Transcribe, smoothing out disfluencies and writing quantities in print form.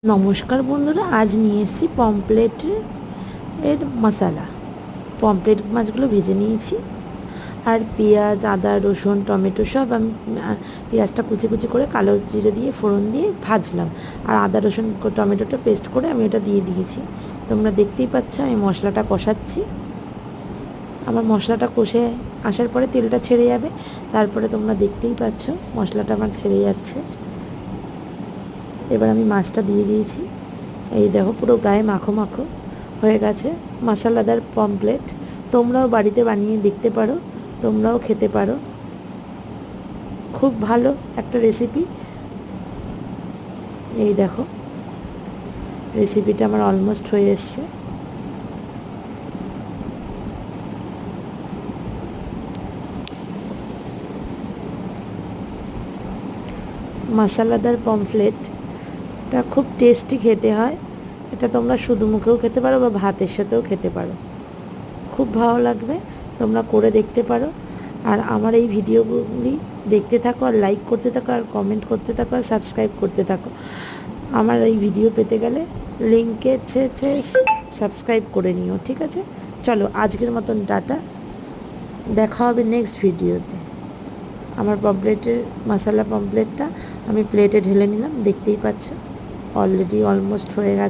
নমস্কার বন্ধুরা, আজ নিয়ে এসেছি পমফ্রেটের মশলা। পমফ্রেট মাছগুলো ভেজে নিয়েছি, আর পেঁয়াজ, আদা, রসুন, টমেটো সব আমি পেঁয়াজটা কুচি কুচি করে কালো জিরে দিয়ে ফোড়ন দিয়ে ভাজলাম, আর আদা রসুন টমেটোটা পেস্ট করে আমি ওটা দিয়ে দিয়েছি। তোমরা দেখতেই পাচ্ছ আমি মশলাটা কষাচ্ছি। আমার মশলাটা কষে আসার পরে তেলটা ছেড়ে যাবে, তারপরে তোমরা দেখতেই পাচ্ছ মশলাটা আমার ছেড়ে যাচ্ছে। এবার আমি মাছটা দিয়ে দিয়েছি। এই দেখো পুরো গায়ে মাখো মাখো হয়ে গেছে মশলাদার পমফ্রেট। তোমরাও বাড়িতে বানিয়ে দেখতে পারো, তোমরাও খেতে পারো। খুব ভালো একটা রেসিপি। এই দেখো রেসিপিটা আমার অলমোস্ট হয়ে এসছে। মশলাদার পমফ্রেটটা খুব টেস্টি খেতে হয়। এটা তোমরা শুধু মুখেও খেতে পারো বা ভাতের সাথেও খেতে পারো, খুব ভালো লাগবে। তোমরা করে দেখতে পারো। আর আমার এই ভিডিওগুলি দেখতে থাকো, আর লাইক করতে থাকো, আর কমেন্ট করতে থাকো, আর সাবস্ক্রাইব করতে থাকো। আমার এই ভিডিও পেতে গেলে লিঙ্কে সাবস্ক্রাইব করে নিও, ঠিক আছে? চলো আজকের মতন টাটা, দেখা হবে নেক্সট ভিডিওতে। আমার পমফ্রেটের মশলা পমফ্রেটটা আমি প্লেটে ঢেলে নিলাম, দেখতেই পাচ্ছ অলরেডি অলমোস্ট হয়ে গেছে।